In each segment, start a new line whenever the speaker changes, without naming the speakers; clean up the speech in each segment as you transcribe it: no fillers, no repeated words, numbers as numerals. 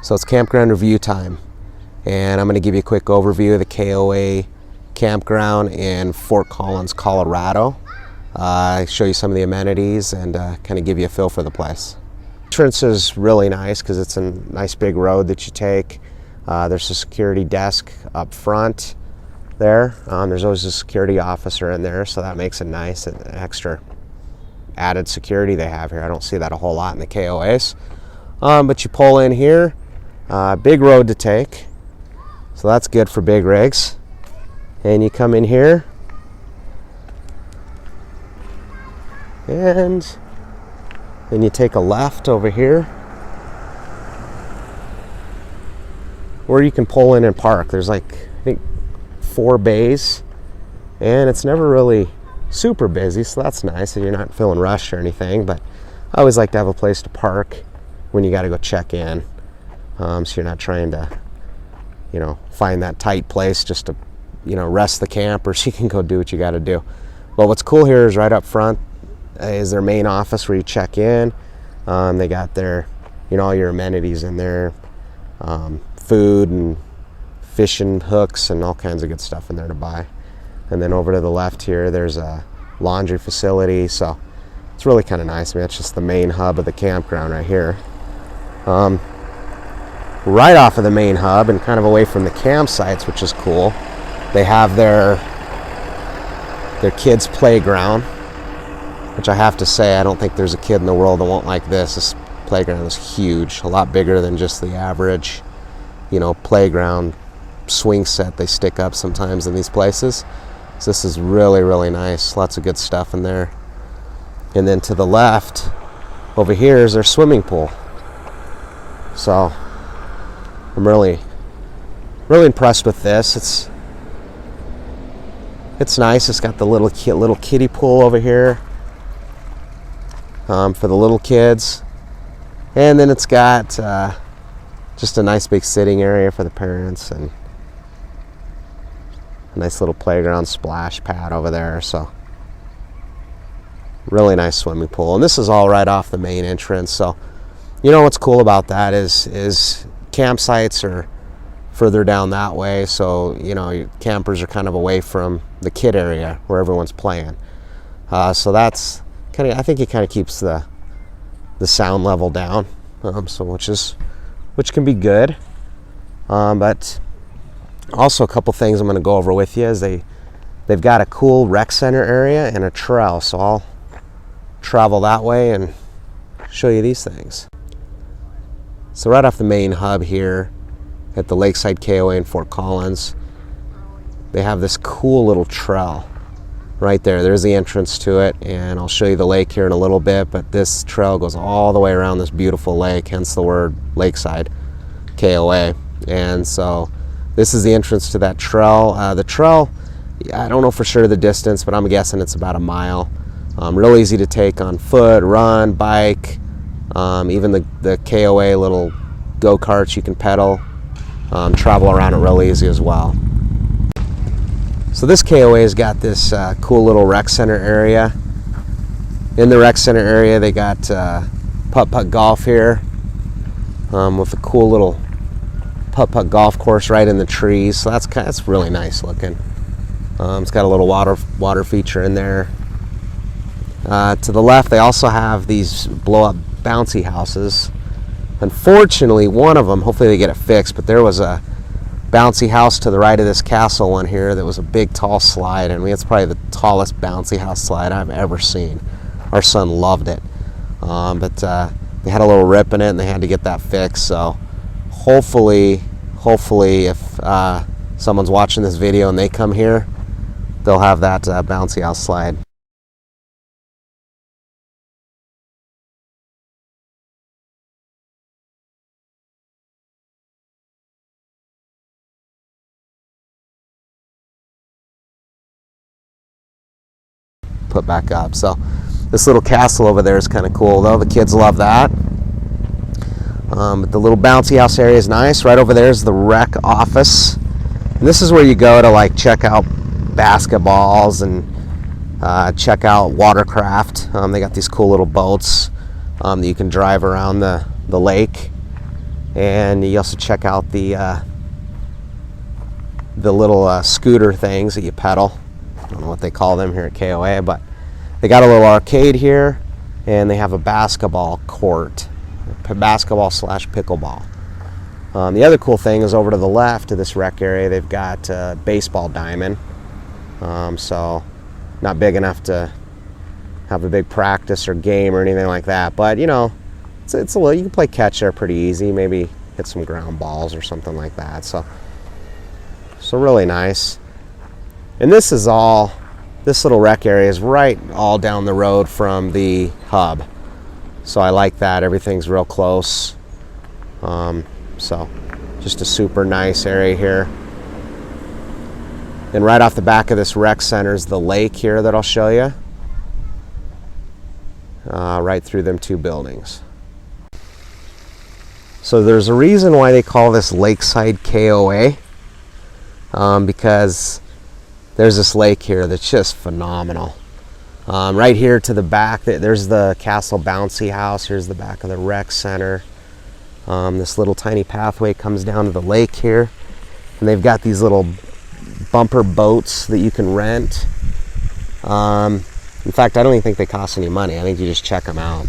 So it's campground review time, and I'm going to give you a quick overview of the KOA campground in Fort Collins, Colorado. Show you some of the amenities and kind of give you a feel for the place. Entrance is really nice because it's a nice big road that you take. There's a security desk up front there. There's always a security officer in there, so that makes it nice and extra added security they have here. I don't see that a whole lot in the KOAs. But you pull in here, big road to take, so that's good for big rigs. And you come in here, and then you take a left over here, where you can pull in and park. There's like, I think, 4 bays, and it's never really super busy, so that's nice, and you're not feeling rushed or anything. But I always like to have a place to park when you got to go check in, so you're not trying to, find that tight place just to, rest the camper so you can go do what you got to do. But what's cool here is right up front is their main office where you check in. They got their, all your amenities in there, food and fishing hooks and all kinds of good stuff in there to buy. And then over to the left here, there's a laundry facility, so it's really kind of nice. I mean, that's just the main hub of the campground right here. Right off of the main hub and kind of away from the campsites, which is cool, they have their kids' playground, which I have to say, I don't think there's a kid in the world that won't like this. This playground is huge, a lot bigger than just the average, playground swing set they stick up sometimes in these places. So this is really, really nice. Lots of good stuff in there. And then to the left over here is their swimming pool. So I'm really impressed with this. It's nice. It's got the little kiddie pool over here for the little kids, and then it's got just a nice big sitting area for the parents and a nice little playground splash pad over there. So really nice swimming pool, and this is all right off the main entrance. So what's cool about that is campsites are further down that way, so your campers are kind of away from the kid area where everyone's playing. So that's kind of, I think it kind of keeps the sound level down, so which can be good. But also a couple things I'm going to go over with you is they've got a cool rec center area and a trail, so I'll travel that way and show you these things. So right off the main hub here at the Lakeside KOA in Fort Collins, they have this cool little trail right there. There's the entrance to it, and I'll show you the lake here in a little bit, but this trail goes all the way around this beautiful lake, hence the word Lakeside KOA. And so this is the entrance to that trail. The trail, I don't know for sure the distance, but I'm guessing it's about a mile. Real easy to take on foot, run, bike, even the KOA little go-karts you can pedal, travel around it real easy as well. So this KOA's got this cool little rec center area. In the rec center area, they got putt-putt golf here, with a cool little putt-putt golf course right in the trees. So that's really nice looking. It's got a little water feature in there. To the left, they also have these blow-up bouncy houses. Unfortunately, one of them, hopefully they get it fixed, but there was a bouncy house to the right of this castle one here that was a big tall slide, and it's probably the tallest bouncy house slide I've ever seen. Our son loved it, but they had a little rip in it and they had to get that fixed. So hopefully if someone's watching this video and they come here, they'll have that bouncy house slide. Put back up. So this little castle over there is kind of cool though. The kids love that. But the little bouncy house area is nice. Right over there is the rec office, and this is where you go to like check out basketballs and check out watercraft. They got these cool little boats that you can drive around the lake, And you also check out the little scooter things that you pedal. I don't know what they call them here at KOA, but they got a little arcade here, and they have a basketball court, basketball slash pickleball. The other cool thing is over to the left of this rec area, they've got a baseball diamond. So not big enough to have a big practice or game or anything like that, but you know, it's a little, you can play catch there pretty easy, maybe hit some ground balls or something like that. So really nice. And this little rec area is right all down the road from the hub. So I like that, everything's real close. So just a super nice area here. And right off the back of this rec center is the lake here that I'll show you. Right through them two buildings. So there's a reason why they call this Lakeside KOA, because there's this lake here that's just phenomenal. Right here to the back, there's the Castle Bouncy House. Here's the back of the rec center. This little tiny pathway comes down to the lake here, and they've got these little bumper boats that you can rent. In fact, I don't even think they cost any money. I think you just check them out.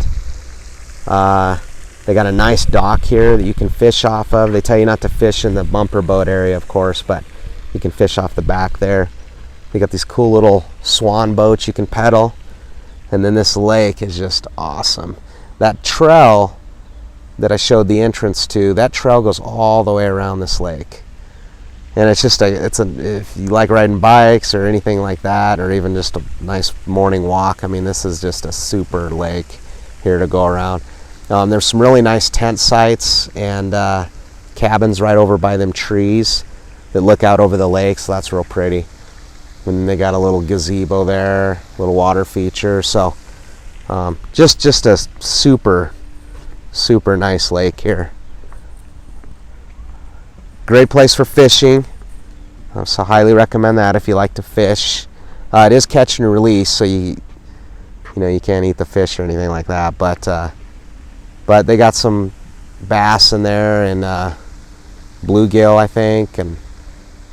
They got a nice dock here that you can fish off of. They tell you not to fish in the bumper boat area, of course, but you can fish off the back there. They got these cool little swan boats you can pedal. And then this lake is just awesome. That trail that I showed the entrance to, that trail goes all the way around this lake. And it's just if you like riding bikes or anything like that, or even just a nice morning walk, I mean, this is just a super lake here to go around. There's some really nice tent sites and cabins right over by them trees that look out over the lake, so that's real pretty. And they got a little gazebo there, little water feature, so just a super nice lake here. Great place for fishing, so highly recommend that if you like to fish. It is catch and release, so you can't eat the fish or anything like that, but they got some bass in there and bluegill, I think, and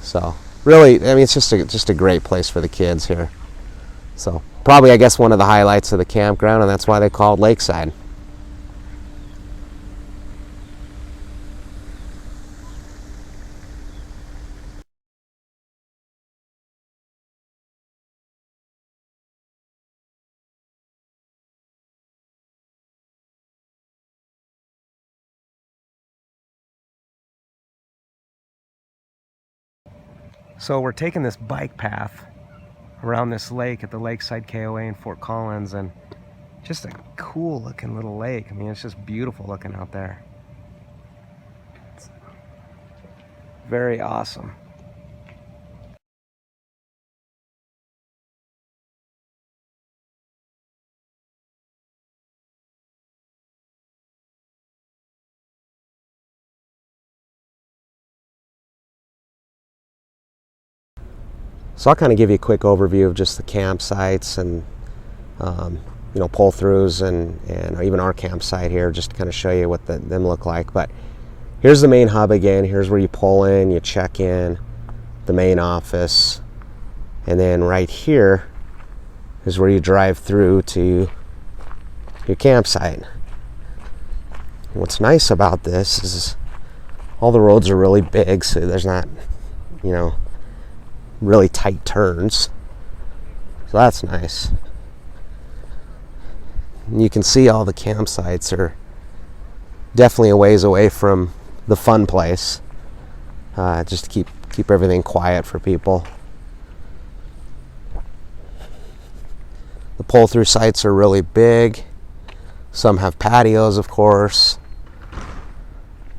so really, I mean, it's just a great place for the kids here. So probably, I guess, one of the highlights of the campground, and that's why they call it Lakeside. So we're taking this bike path around this lake at the Lakeside KOA in Fort Collins, and just a cool looking little lake. I mean, it's just beautiful looking out there. It's very awesome. So I'll kind of give you a quick overview of just the campsites and pull-throughs and even our campsite here, just to kind of show you what them look like. But here's the main hub again. Here's where you pull in, you check in, the main office, and then right here is where you drive through to your campsite. What's nice about this is all the roads are really big, so there's not, really tight turns, so that's nice. And you can see all the campsites are definitely a ways away from the fun place, just to keep everything quiet for people. The pull-through sites are really big. Some have patios, of course.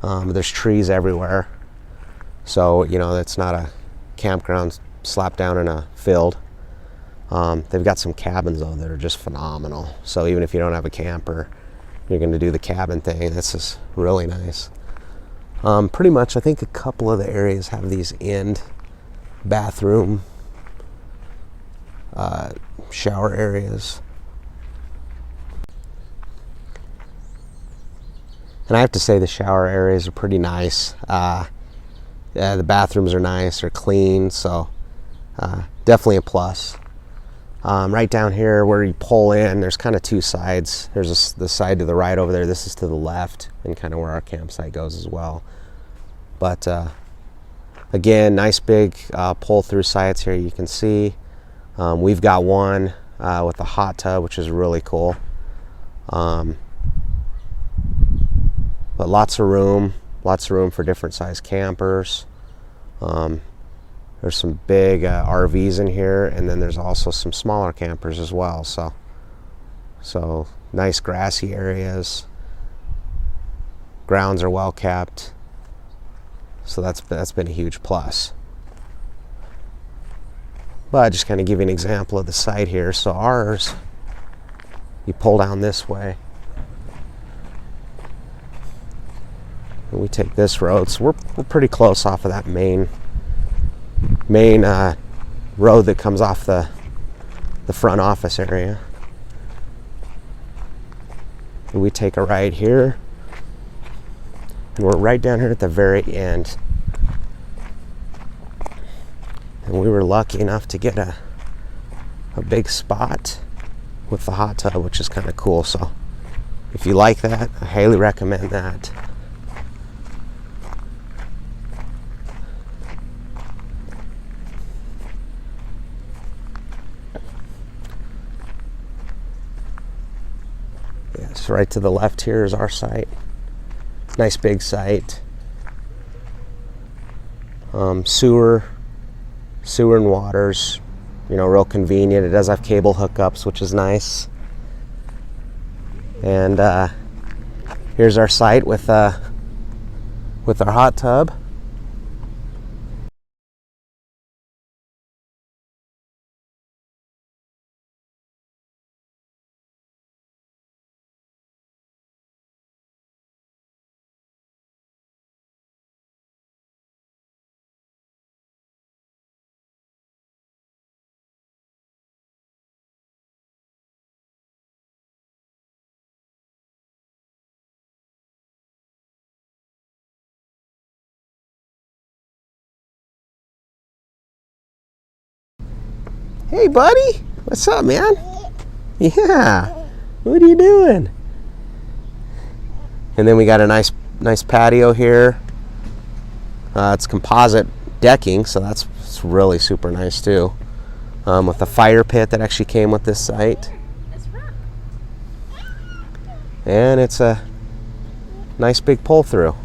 There's trees everywhere, so it's not a campground slapped down in a field. They've got some cabins though that are just phenomenal, so even if you don't have a camper, you're going to do the cabin thing. This is really nice. Pretty much, I think a couple of the areas have these end bathroom shower areas. And I have to say the shower areas are pretty nice. The bathrooms are nice, they're clean, so definitely a plus. Right down here where you pull in, there's kind of two sides. There's the side to the right over there. This is to the left, and kind of where our campsite goes as well. But again, nice big pull-through sites here. You can see we've got one with a hot tub, which is really cool. But lots of room for different size campers. There's some big RVs in here, and then there's also some smaller campers as well. So nice grassy areas. Grounds are well kept. So that's been a huge plus. But just kind of give you an example of the site here. So ours, you pull down this way, and we take this road. So we're pretty close off of that main road that comes off the front office area. And we take a right here, and we're right down here at the very end. And we were lucky enough to get a big spot with the hot tub, which is kind of cool. So if you like that, I highly recommend that. So right to the left here is our site. Nice big site. Sewer and water's, real convenient. It does have cable hookups, which is nice. And here's our site with our hot tub. Hey, buddy. What's up, man? Yeah. What are you doing? And then we got a nice patio here. It's composite decking, so it's really super nice too. With the fire pit that actually came with this site. And it's a nice big pull through.